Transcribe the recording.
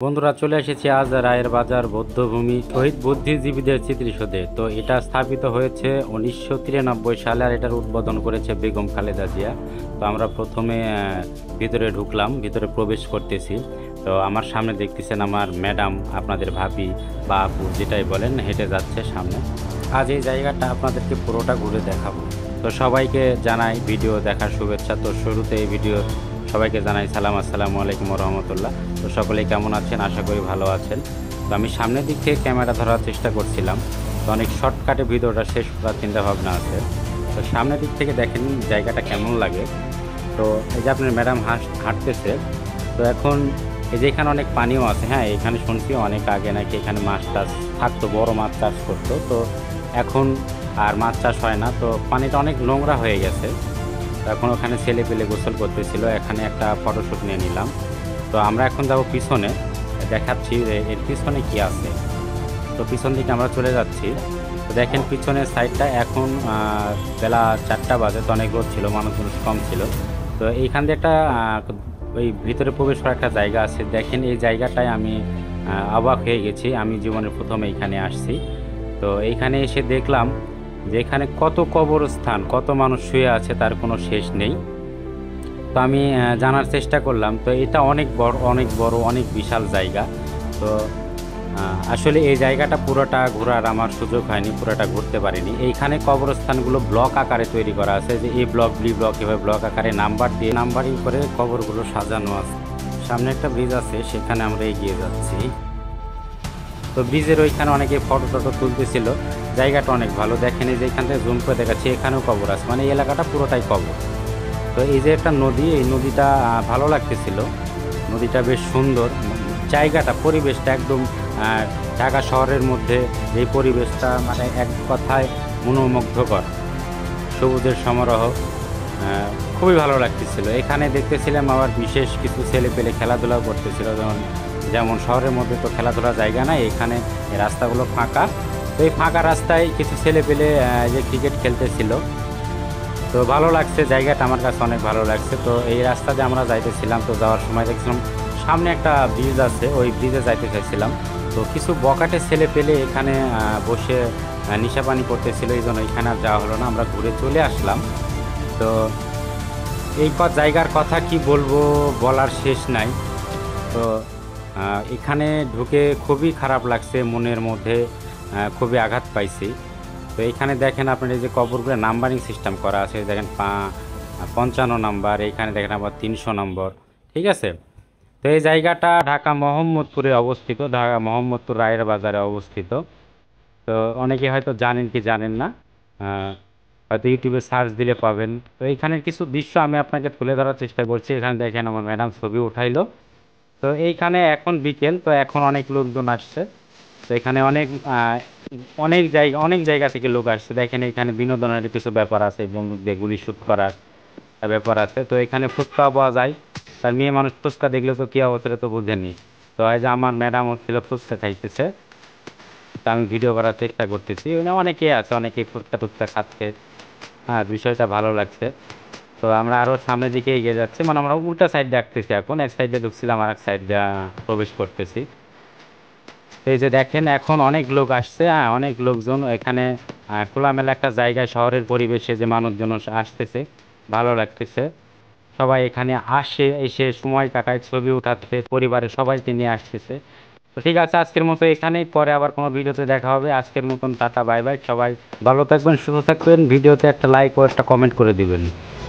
বন্ধুরা, চলে এসেছি আজ রায়ের বাজার বৌদ্ধভূমি শহীদ বুদ্ধিজীবীদের স্মৃতিসৌধে। তো এটা স্থাপিত হয়েছে 1993 সালে, আর এটার উদ্বোধন করেছে বেগম খালেদা জিয়া। তো আমরা প্রথমে ভিতরে ঢুকলাম, ভিতরে প্রবেশ করতেছি। তো আমার সামনে দেখতেছেন আমার ম্যাডাম, আপনাদের ভাবি বা আপু যেটাই বলেন, হেঁটে যাচ্ছে সামনে। আজ এই জায়গাটা আপনাদেরকে পুরোটা ঘুরে দেখাবো। তো সবাইকে জানাই ভিডিও দেখার শুভেচ্ছা। তো শুরুতে এই ভিডিও সবাইকে জানাই সালাম, আসসালামু আলাইকুম রহমতুল্লাহ। তো সকলেই কেমন আছেন? আশা করি ভালো আছেন। তো আমি সামনের দিক থেকে ক্যামেরা ধরার চেষ্টা করছিলাম, তো অনেক শর্টকাটে ভিডিওটা শেষ করার চিন্তা ভাবনা আছে। তো সামনের দিক থেকে দেখেন জায়গাটা কেমন লাগে। তো এই যে আপনার ম্যাডাম হাঁটতেছে। তো এখন এই যে এখানে অনেক পানিও আছে। হ্যাঁ, এখানে শুনছি অনেক আগে নাকি এখানে মাছ টাছ থাকতো, বড় মাছ চাষ করতো। তো এখন আর মাছ চাষ হয় না। তো পানিটা অনেক নোংরা হয়ে গেছে। এখন ওখানে ছেলে পেলে গোসল করতেছিল, এখানে একটা ফটোশ্যুট নিয়ে নিলাম। তো আমরা এখন যাব পিছনে, দেখাচ্ছি এর পিছনে কি আছে। তো পিছন দিকে আমরা চলে যাচ্ছি। তো দেখেন পিছনের সাইডটা এখন বেলা 4টা বাজে, তো অনেক রোদ ছিল, মানুষজন কম ছিল। তো এইখান দিয়ে একটা ওই ভিতরে প্রবেশ করার একটা জায়গা আছে। দেখেন এই জায়গাটায় আমি অবাক হয়ে গেছি, আমি জীবনের প্রথম এইখানে আসছি। তো এইখানে এসে দেখলাম যে এখানে কত কবরস্থান, কত মানুষ শুয়ে আছে, তার কোনো শেষ নেই। তো আমি জানার চেষ্টা করলাম। তো এটা অনেক বড়, অনেক বড়, অনেক বিশাল জায়গা। তো আসলে এই জায়গাটা পুরোটা ঘোরার আমার সুযোগ হয়নি, পুরোটা ঘুরতে পারিনি। এইখানে কবরস্থানগুলো ব্লক আকারে তৈরি করা আছে, যে এই ব্লক, বি ব্লক, এভাবে ব্লক আকারে নাম্বার দিয়ে নাম্বারিং করে কবরগুলো সাজানো আছে। সামনে একটা ব্রিজ আছে, সেখানে আমরা এগিয়ে যাচ্ছি। তো ব্রিজের ওইখানে অনেকে ফটো টটো তুলতেছিল। জায়গাটা অনেক ভালো। দেখেন এই যে এখান থেকে জুম করে দেখাচ্ছি, এখানেও কবর আছে, মানে এই এলাকাটা পুরোটাই কবর। তো এই যে একটা নদী, এই নদীটা ভালো লাগতেছিল। নদীটা বেশ সুন্দর, জায়গাটা, পরিবেশটা একদম ঢাকা শহরের মধ্যে এই পরিবেশটা, মানে এক কথায় মনোমুগ্ধকর। সবুজের সমারোহ, খুবই ভালো লাগতেছিল। এখানে দেখতেছিলাম আবার বিশেষ কিছু ছেলে পেলে খেলাধুলাও করতেছিল। যেমন যেমন শহরের মধ্যে তো খেলাধুলার জায়গা নাই, এখানে এই রাস্তাগুলো ফাঁকা। তো এই ফাঁকা রাস্তায় কিছু ছেলে পেলে যে ক্রিকেট খেলতেছিল। তো ভালো লাগছে, জায়গাটা আমার কাছে অনেক ভালো লাগছে। তো এই রাস্তা দিয়ে আমরা যাইতেছিলাম। তো যাওয়ার সময় দেখছিলাম সামনে একটা ব্রিজ আছে, ওই ব্রিজে যাইতে চাইছিলাম। তো কিছু বকাটে ছেলে পেলে এখানে বসে নেশা পানি করতেছিল, এই জন্য এখানে আর যাওয়া হলো না, আমরা ঘুরে চলে আসলাম। তো এই জায়গার কথা কি বলবো, বলার শেষ নাই। তো এখানে ঢুকে খুবই খারাপ লাগছে, মনের মধ্যে খুবই আঘাত পাইছি। তো এখানে দেখেন আপনার এই যে কবরগুলো নাম্বারিং সিস্টেম করা আছে, দেখেন 55 নাম্বার, এইখানে দেখেন আবার 300 নম্বর। ঠিক আছে। তো এই জায়গাটা ঢাকা মোহাম্মদপুরে অবস্থিত, ঢাকা মোহাম্মদপুর রায়ের বাজারে অবস্থিত। তো অনেকে হয়তো জানেন কি জানেন না, হয়তো ইউটিউবে সার্চ দিলে পাবেন। তো এইখানের কিছু দৃশ্য আমি আপনাকে তুলে ধরার চেষ্টা করছি। এখানে দেখেন আমার ম্যাডাম ছবি উঠাইলো। তো এইখানে এখন বিকেল, তো এখন অনেক লোকজন আসছে। তো এখানে অনেক জায়গা থেকে লোক আসছে। দেখেন এখানে বিনোদনের কিছু ব্যাপার আছে, বন্দুক দিয়ে গুলি শুট করার ব্যাপার আছে। তো এখানে ফুচকা পাওয়া যায়। তার মেয়ে মানুষ ফুচকা দেখলে তো কি অবস্থা তো বুঝেনি। তো এই যে আমার ম্যাডাম হচ্ছিল ফুচকা খাইতেছে, তো আমি ভিডিও করার চেষ্টা করতেছি। অনেকে আছে, অনেকে ফুচকা টুচকা খাচ্ছে। হ্যাঁ, বিষয়টা ভালো লাগছে। তো আমরা আরও সামনের দিকে এগিয়ে যাচ্ছি, মানে আমরা উল্টা সাইড ডাকতেছি, এখন এক সাইডে ঢুকছিলাম আর এক সাইডে প্রবেশ করতেছি। এই যে দেখেন এখন অনেক লোক আসছে, হ্যাঁ অনেক লোকজন এখানে। খোলামেলা একটা জায়গায়, শহরের পরিবেশে যে মানুষজন আসতেছে, ভালো লাগতেছে। সবাই এখানে আসে, এসে সময় কাটায়, ছবি উঠাচ্ছে, পরিবারের সবাইকে নিয়ে আসতেছে। তো ঠিক আছে, আজকের মতো এখানেই, পরে আবার কোনো ভিডিওতে দেখা হবে। আজকের মতন টাটা, বাই বাই। সবাই ভালো থাকবেন, সুস্থ থাকবেন। ভিডিওতে একটা লাইক ও একটা কমেন্ট করে দিবেন।